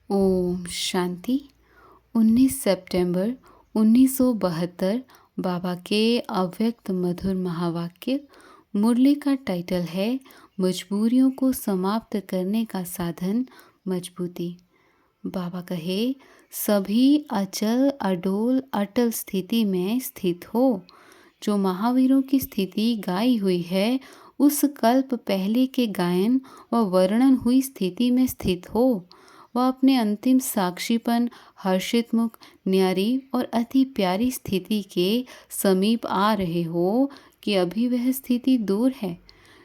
ओम शांति। 19 सितंबर 1972 बाबा के अव्यक्त मधुर महावाक्य। मुरली का टाइटल है मजबूरियों को समाप्त करने का साधन मजबूती। बाबा कहे, सभी अचल अडोल अटल स्थिति में स्थित हो। जो महावीरों की स्थिति गाई हुई है उस कल्प पहले के गायन व वर्णन हुई स्थिति में स्थित हो। वह अपने अंतिम साक्षीपन हर्षित मुख न्यारी और अति प्यारी स्थिति के समीप आ रहे हो कि अभी वह स्थिति दूर है।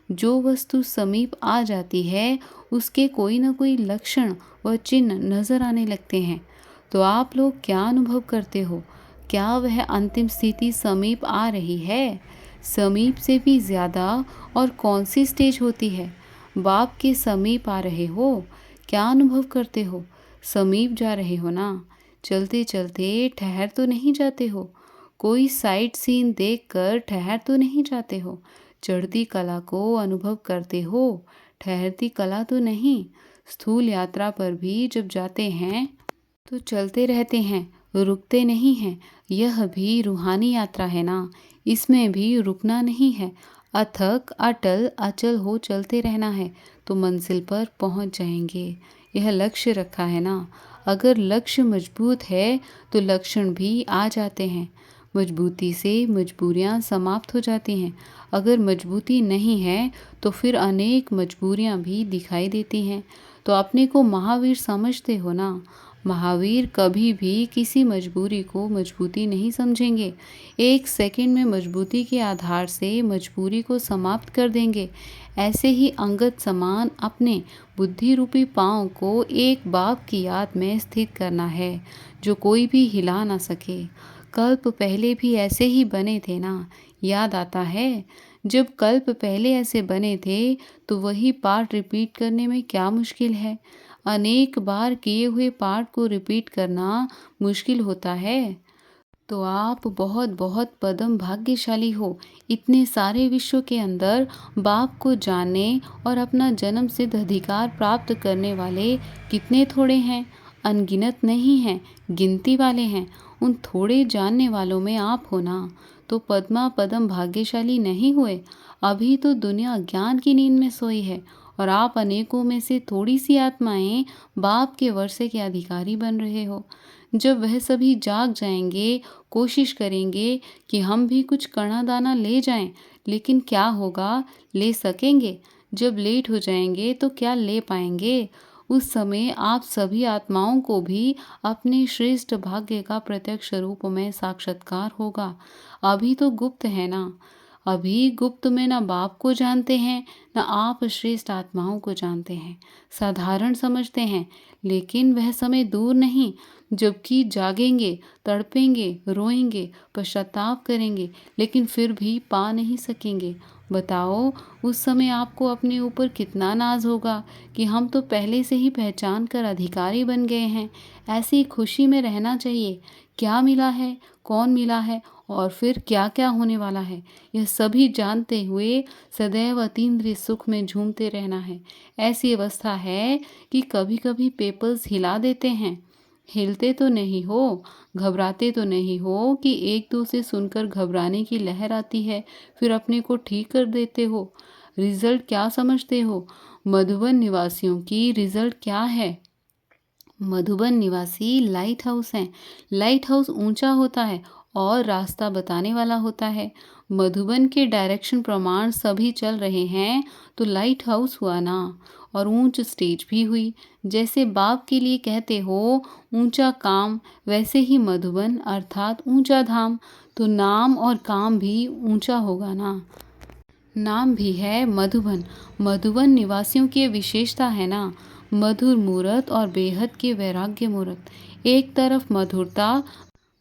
जो वस्तु समीप आ जाती है उसके कोई न कोई लक्षण व चिन्ह नजर आने लगते हैं। तो आप लोग क्या अनुभव करते हो? क्या वह अंतिम स्थिति समीप आ रही है? समीप से भी ज़्यादा और कौन सी स्टेज होती है? बाप के समीप आ रहे हो? क्या अनुभव करते हो? समीप जा रहे हो ना? चलते चलते ठहर तो नहीं जाते हो? कोई साइट सीन देखकर ठहर तो नहीं जाते हो? चढ़ती कला को अनुभव करते हो, ठहरती कला तो नहीं। स्थूल यात्रा पर भी जब जाते हैं तो चलते रहते हैं, रुकते नहीं हैं। यह भी रूहानी यात्रा है ना, इसमें भी रुकना नहीं है। अथक अटल अचल हो चलते रहना है तो मंजिल पर पहुंच जाएंगे। यह लक्ष्य रखा है ना। अगर लक्ष्य मजबूत है तो लक्षण भी आ जाते हैं। मजबूती से मजबूरियां समाप्त हो जाती हैं। अगर मजबूती नहीं है तो फिर अनेक मजबूरियां भी दिखाई देती हैं। तो अपने को महावीर समझते हो ना। महावीर कभी भी किसी मजबूरी को मजबूती नहीं समझेंगे। एक सेकंड में मजबूती के आधार से मजबूरी को समाप्त कर देंगे। ऐसे ही अंगत समान अपने बुद्धि रूपी पाँव को एक बाप की याद में स्थित करना है जो कोई भी हिला ना सके। कल्प पहले भी ऐसे ही बने थे ना, याद आता है? जब कल्प पहले ऐसे बने थे तो वही पाठ रिपीट करने में क्या मुश्किल है? अनेक बार किए हुए पाठ को रिपीट करना मुश्किल होता है। तो आप बहुत बहुत पदम भाग्यशाली हो। इतने सारे विश्व के अंदर बाप को जानने और अपना जन्म सिद्ध अधिकार प्राप्त करने वाले कितने थोड़े हैं? अनगिनत नहीं हैं, गिनती वाले हैं। उन थोड़े जानने वालों में आप हो ना। तो पद्मा पदम भाग्यशाली नहीं हुए? अभी तो दुनिया ज्ञान की नींद में सोई है और आप अनेकों में से थोड़ी सी आत्माएं बाप के वर्षे के अधिकारी बन रहे हो। जब वह सभी जाग जाएंगे, कोशिश करेंगे कि हम भी कुछ कणा दाना ले जाएं, लेकिन क्या होगा? ले सकेंगे? जब लेट हो जाएंगे तो क्या ले पाएंगे? उस समय आप सभी आत्माओं को भी अपने श्रेष्ठ भाग्य का प्रत्यक्ष रूप में साक्षात्कार होगा। अभी तो गुप्त है ना। अभी गुप्त में न बाप को जानते हैं न आप श्रेष्ठ आत्माओं को जानते हैं। साधारण समझते हैं, लेकिन वह समय दूर नहीं जबकि जागेंगे, तड़पेंगे, रोएंगे, पश्चाताप करेंगे, लेकिन फिर भी पा नहीं सकेंगे। बताओ, उस समय आपको अपने ऊपर कितना नाज होगा कि हम तो पहले से ही पहचान कर अधिकारी बन गए हैं। ऐसी खुशी में रहना चाहिए। क्या मिला है, कौन मिला है और फिर क्या क्या होने वाला है, यह सभी जानते हुए सदैव अतीन्द्रिय सुख में झूमते रहना है। ऐसी अवस्था है कि कभी कभी पेपर्स हिला देते हैं। हिलते तो नहीं हो, घबराते तो नहीं हो कि एक दो से सुनकर घबराने की लहर आती है, फिर अपने को ठीक कर देते हो। रिजल्ट क्या समझते हो? मधुबन निवासियों की रिजल्ट क्या है? मधुबन निवासी लाइट हाउस हैं। लाइट हाउस ऊंचा होता है और रास्ता बताने वाला होता है। मधुबन के डायरेक्शन प्रमाण सभी चल रहे हैं तो लाइट हाउस हुआ ना। और ऊंच स्टेज भी हुई। जैसे बाप के लिए कहते हो ऊंचा काम, वैसे ही मधुबन अर्थात ऊंचा धाम। तो नाम और काम भी ऊंचा होगा ना। नाम भी है मधुबन। मधुबन निवासियों की विशेषता है ना, मधुर मूरत और बेहद के वैराग्य मूरत। एक तरफ मधुरता,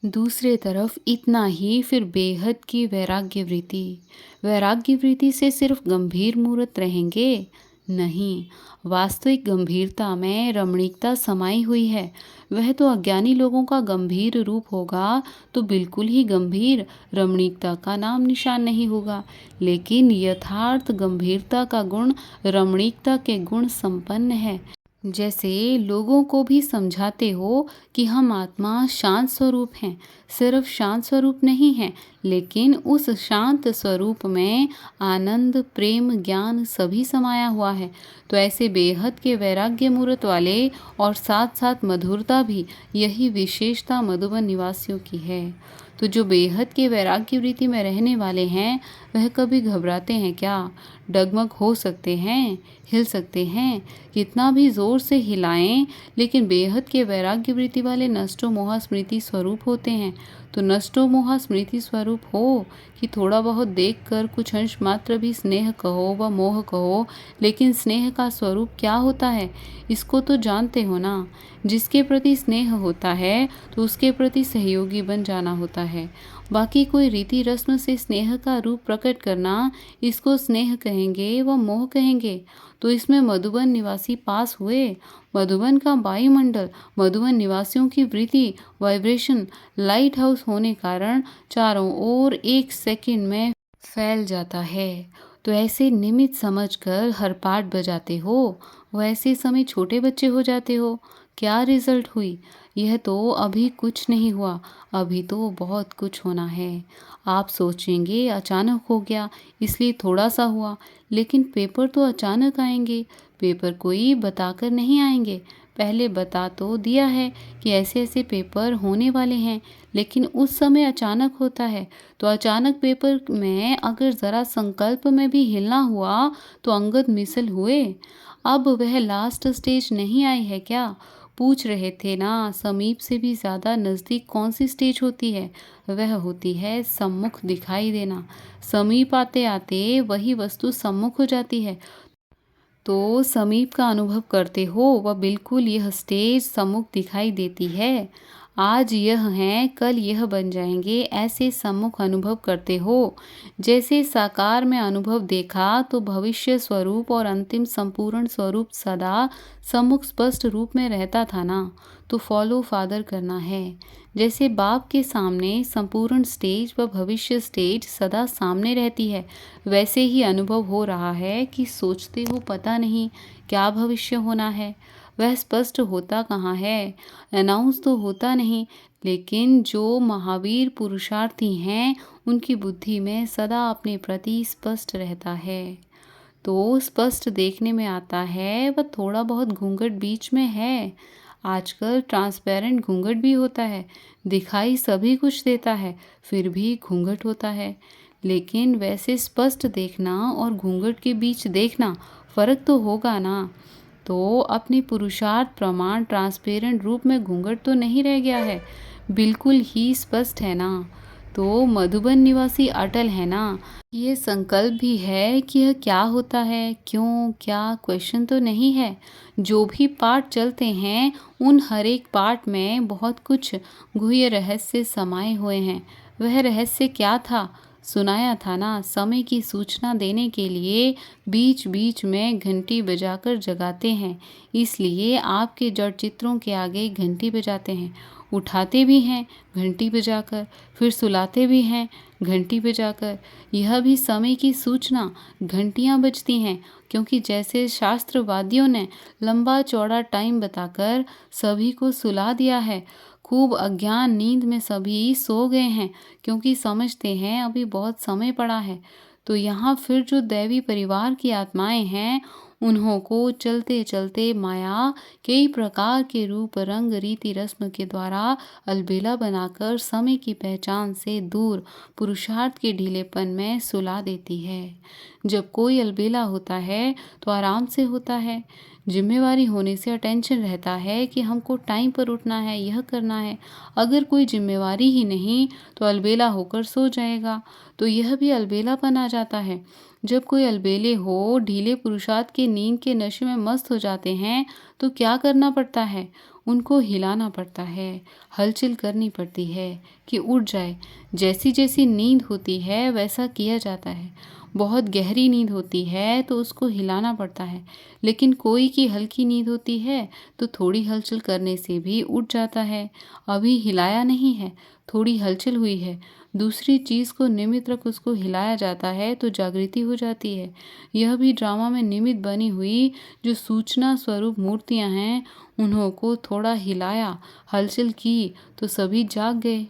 दूसरे तरफ इतना ही, फिर बेहद की वैराग्य वृत्ति। वैराग्य वृत्ति से सिर्फ गंभीर मूर्त रहेंगे? नहीं, वास्तविक गंभीरता में रमणीकता समाई हुई है। वह तो अज्ञानी लोगों का गंभीर रूप होगा तो बिल्कुल ही गंभीर, रमणीकता का नाम निशान नहीं होगा। लेकिन यथार्थ गंभीरता का गुण रमणीकता के गुण संपन्न है। जैसे लोगों को भी समझाते हो कि हम आत्मा शांत स्वरूप हैं, सिर्फ शांत स्वरूप नहीं हैं, लेकिन उस शांत स्वरूप में आनंद, प्रेम, ज्ञान सभी समाया हुआ है। तो ऐसे बेहद के वैराग्य मूर्त वाले और साथ साथ मधुरता भी, यही विशेषता मधुबन निवासियों की है। तो जो बेहद के वैराग्य वृत्ति में रहने वाले हैं, वह कभी घबराते हैं क्या? डगमग हो सकते हैं, हिल सकते हैं, कितना भी जोर से हिलाएं, लेकिन बेहद के वैराग्य वृत्ति वाले नष्टो मोह स्मृति स्वरूप होते हैं। तो नष्टो मोह स्मृति स्वरूप हो कि थोड़ा बहुत देखकर कुछ अंश मात्र भी स्नेह कहो व मोह कहो, लेकिन स्नेह का स्वरूप क्या होता है इसको तो जानते हो ना। जिसके प्रति स्नेह होता है तो उसके प्रति सहयोगी बन जाना होता है। बाकी कोई रीति रस्म से स्नेह का रूप प्रकट करना, इसको स्नेह कहेंगे व मोह कहेंगे। तो इसमें मधुबन निवासी पास हुए। मधुबन का वायुमंडल, मधुबन निवासियों की वृत्ति, वाइब्रेशन लाइट हाउस होने कारण चारों ओर एक सेकंड में फैल जाता है। तो ऐसे निमित्त समझकर हर पाठ बजाते हो, वैसे समय छोटे बच्चे हो जाते हो। क्या रिजल्ट हुई? यह तो अभी कुछ नहीं हुआ, अभी तो बहुत कुछ होना है। आप सोचेंगे अचानक हो गया इसलिए थोड़ा सा हुआ, लेकिन पेपर तो अचानक आएंगे, पेपर कोई बताकर नहीं आएंगे। पहले बता तो दिया है कि ऐसे ऐसे पेपर होने वाले हैं, लेकिन उस समय अचानक होता है। तो अचानक पेपर में अगर ज़रा संकल्प में भी हिलना हुआ तो अंगद मिसल हुए। अब वह लास्ट स्टेज नहीं आई है क्या? पूछ रहे थे ना, समीप से भी ज़्यादा नज़दीक कौन सी स्टेज होती है? वह होती है सम्मुख दिखाई देना। समीप आते आते वही वस्तु सम्मुख हो जाती है। तो समीप का अनुभव करते हो, वह बिल्कुल यह स्टेज सम्मुख दिखाई देती है। आज यह हैं, कल यह बन जाएंगे, ऐसे सम्मुख अनुभव करते हो। जैसे साकार में अनुभव देखा तो भविष्य स्वरूप और अंतिम संपूर्ण स्वरूप सदा सम्मुख स्पष्ट रूप में रहता था ना। तो फॉलो फादर करना है। जैसे बाप के सामने संपूर्ण स्टेज व भविष्य स्टेज सदा सामने रहती है, वैसे ही अनुभव हो रहा है कि सोचते हो पता नहीं क्या भविष्य होना है। वह स्पष्ट होता कहाँ है, अनाउंस तो होता नहीं, लेकिन जो महावीर पुरुषार्थी हैं उनकी बुद्धि में सदा अपने प्रति स्पष्ट रहता है। तो स्पष्ट देखने में आता है, वह थोड़ा बहुत घूंघट बीच में है। आजकल ट्रांसपेरेंट घूंघट भी होता है, दिखाई सभी कुछ देता है, फिर भी घूंघट होता है। लेकिन वैसे स्पष्ट देखना और घूंघट के बीच देखना, फर्क तो होगा ना। तो अपने पुरुषार्थ प्रमाण ट्रांसपेरेंट रूप में घूंघट तो नहीं रह गया है, बिल्कुल ही स्पष्ट है ना। तो मधुबन निवासी अटल है ना। ये संकल्प भी है कि यह क्या होता है, क्यों, क्या, क्वेश्चन तो नहीं है। जो भी पाठ चलते हैं उन हर एक पाठ में बहुत कुछ गुह्य रहस्य समाये हुए हैं। वह रहस्य क्या था? सुनाया था ना, समय की सूचना देने के लिए बीच बीच में घंटी बजाकर जगाते हैं। इसलिए आपके जड़ चित्रों के आगे घंटी बजाते हैं। उठाते भी हैं घंटी बजाकर, फिर सुलाते भी हैं घंटी बजाकर। यह भी समय की सूचना, घंटियां बजती हैं, क्योंकि जैसे शास्त्रवादियों ने लंबा चौड़ा टाइम बताकर सभी को सुला दिया है, खूब अज्ञान नींद में सभी सो गए हैं, क्योंकि समझते हैं अभी बहुत समय पड़ा है। तो यहाँ फिर जो दैवी परिवार की आत्माएं हैं, उन्हों को चलते चलते माया कई प्रकार के रूप, रंग, रीति रस्म के द्वारा अलबेला बनाकर समय की पहचान से दूर पुरुषार्थ के ढीलेपन में सुला देती है। जब कोई अलबेला होता है तो आराम से होता है। जिम्मेवारी होने से अटेंशन रहता है कि हमको टाइम पर उठना है, यह करना है। अगर कोई जिम्मेवारी ही नहीं तो अलबेला होकर सो जाएगा, तो यह भी अलबेलापन आ जाता है। जब कोई अलबेले हो, ढीले पुरुषार्थ के नींद के नशे में मस्त हो जाते हैं, तो क्या करना पड़ता है? उनको हिलाना पड़ता है, हलचल करनी पड़ती है कि उठ जाए। जैसी जैसी नींद होती है वैसा किया जाता है। बहुत गहरी नींद होती है तो उसको हिलाना पड़ता है, लेकिन कोई की हल्की नींद होती है तो थोड़ी हलचल करने से भी उठ जाता है। अभी हिलाया नहीं है, थोड़ी हलचल हुई है, दूसरी चीज़ को निमित्त रख उसको हिलाया जाता है तो जागृति हो जाती है। यह भी ड्रामा में निमित्त बनी हुई जो सूचना स्वरूप मूर्तियां हैं, उन्हों को थोड़ा हिलाया, हलचल की तो सभी जाग गए।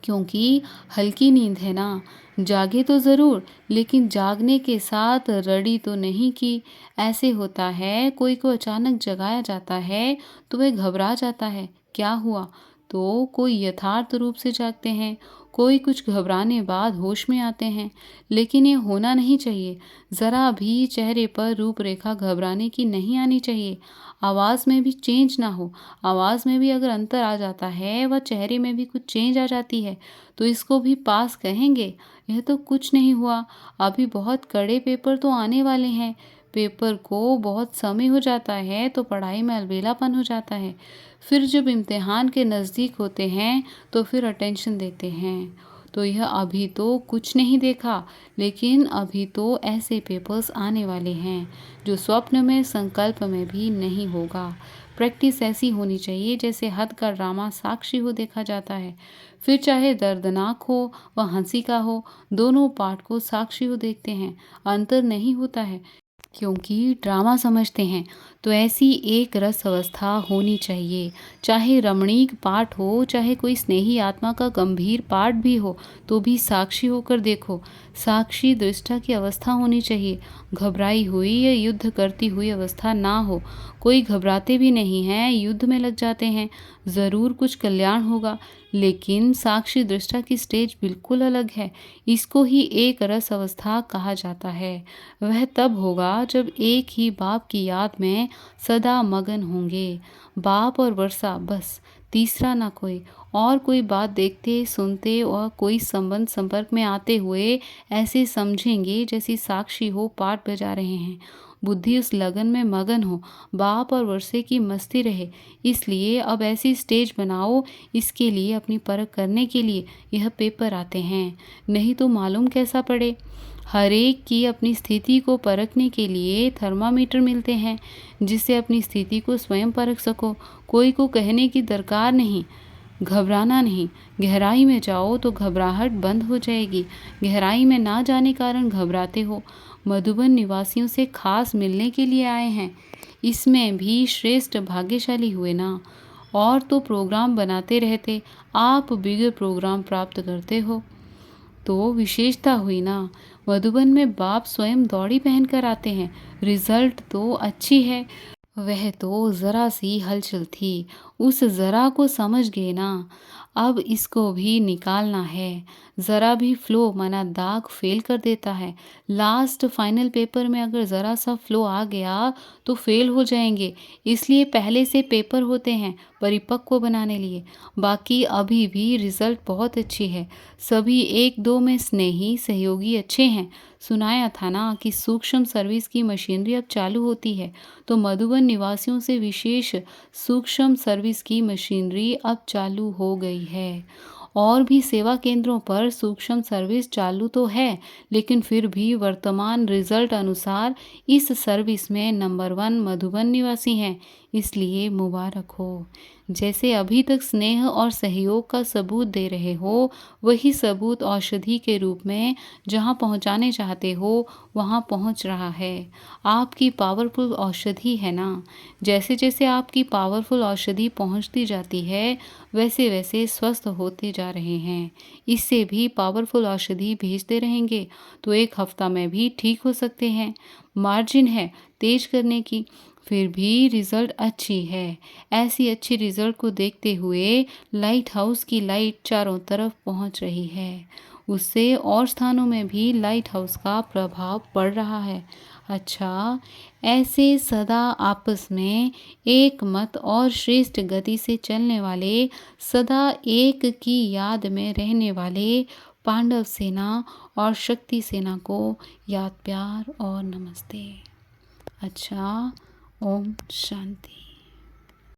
क्योंकि हल्की नींद है ना, जागे तो ज़रूर, लेकिन जागने के साथ रड़ी तो नहीं की। ऐसे होता है, कोई को अचानक जगाया जाता है तो वह घबरा जाता है, क्या हुआ? तो कोई यथार्थ रूप से जागते हैं, कोई कुछ घबराने बाद होश में आते हैं। लेकिन ये होना नहीं चाहिए। ज़रा भी चेहरे पर रूपरेखा घबराने की नहीं आनी चाहिए। आवाज़ में भी चेंज ना हो। आवाज़ में भी अगर अंतर आ जाता है व चेहरे में भी कुछ चेंज आ जाती है तो इसको भी पास कहेंगे? यह तो कुछ नहीं हुआ। अभी बहुत कड़े पेपर तो आने वाले हैं। पेपर को बहुत समय हो जाता है तो पढ़ाई में अलबेलापन हो जाता है। फिर जब इम्तिहान के नज़दीक होते हैं तो फिर अटेंशन देते हैं। तो यह अभी तो कुछ नहीं देखा, लेकिन अभी तो ऐसे पेपर्स आने वाले हैं जो स्वप्न में, संकल्प में भी नहीं होगा। प्रैक्टिस ऐसी होनी चाहिए जैसे हद का ड्रामा साक्षी हो देखा जाता है। फिर चाहे दर्दनाक हो व हंसी का हो, दोनों पार्ट को साक्षी हो देखते हैं। अंतर नहीं होता है, क्योंकि ड्रामा समझते हैं तो ऐसी एक रस अवस्था होनी चाहिए। चाहे रमणीक पाठ हो, चाहे कोई स्नेही आत्मा का गंभीर पाठ भी हो, तो भी साक्षी होकर देखो। साक्षी दृष्टा की अवस्था होनी चाहिए। घबराई हुई या युद्ध करती हुई अवस्था ना हो। कोई घबराते भी नहीं हैं, युद्ध में लग जाते हैं, ज़रूर कुछ कल्याण होगा। लेकिन साक्षी दृष्टा की स्टेज बिल्कुल अलग है। इसको ही एक रस अवस्था कहा जाता है। वह तब होगा जब एक ही बाप की याद में सदा मगन होंगे। बाप और वर्षा, बस, तीसरा ना कोई। और कोई बात देखते, सुनते और कोई संबंध संपर्क में आते हुए ऐसे समझेंगे जैसी साक्षी हो पाठ बजा रहे हैं। बुद्धि उस लगन में मगन हो, बाप और वर्षे की मस्ती रहे। इसलिए अब ऐसी स्टेज बनाओ। इसके लिए अपनी परख करने के लिए यह पेपर आते हैं, नहीं तो मालूम कैसा पड़े। हर एक की अपनी स्थिति को परखने के लिए थर्मामीटर मिलते हैं, जिससे अपनी स्थिति को स्वयं परख सको। कोई को कहने की दरकार नहीं। घबराना नहीं। गहराई में जाओ तो घबराहट बंद हो जाएगी। गहराई में ना जाने कारण घबराते हो। मधुबन निवासियों से खास मिलने के लिए आए हैं, इसमें भी श्रेष्ठ भाग्यशाली हुए ना। और तो प्रोग्राम बनाते रहते, आप बिगड़ प्रोग्राम प्राप्त करते हो तो विशेषता हुई ना। मधुबन में बाप स्वयं दौड़ी पहनकर आते हैं। रिजल्ट तो अच्छी है। वह तो ज़रा सी हलचल थी, उस ज़रा को समझ गए ना। अब इसको भी निकालना है। ज़रा भी फ्लो माना दाग फेल कर देता है। लास्ट फाइनल पेपर में अगर ज़रा सा फ्लो आ गया तो फेल हो जाएंगे। इसलिए पहले से पेपर होते हैं परिपक्व बनाने लिए। बाकी अभी भी रिजल्ट बहुत अच्छी है। सभी एक दो में स्नेही सहयोगी अच्छे हैं। सुनाया था ना कि सूक्ष्म सर्विस की मशीनरी अब चालू होती है, तो मधुबन निवासियों से विशेष सूक्ष्म सर्विस की मशीनरी अब चालू हो गई है। और भी सेवा केंद्रों पर सूक्ष्म सर्विस चालू तो है, लेकिन फिर भी वर्तमान रिजल्ट अनुसार इस सर्विस में नंबर 1 मधुबन निवासी हैं। इसलिए मुबारक हो। जैसे अभी तक स्नेह और सहयोग का सबूत दे रहे हो, वही सबूत औषधि के रूप में जहाँ पहुँचाने चाहते हो वहाँ पहुँच रहा है। आपकी पावरफुल औषधि है ना। जैसे जैसे आपकी पावरफुल औषधि पहुँचती जाती है, वैसे वैसे स्वस्थ होते जा रहे हैं। इससे भी पावरफुल औषधि भेजते रहेंगे तो एक हफ्ता में भी ठीक हो सकते हैं। मार्जिन है तेज करने की, फिर भी रिजल्ट अच्छी है। ऐसी अच्छी रिजल्ट को देखते हुए लाइट हाउस की लाइट चारों तरफ पहुंच रही है। उससे और स्थानों में भी लाइट हाउस का प्रभाव पड़ रहा है। अच्छा, ऐसे सदा आपस में एक मत और श्रेष्ठ गति से चलने वाले, सदा एक की याद में रहने वाले पांडव सेना और शक्ति सेना को याद प्यार और नमस्ते। अच्छा, ओम शांति।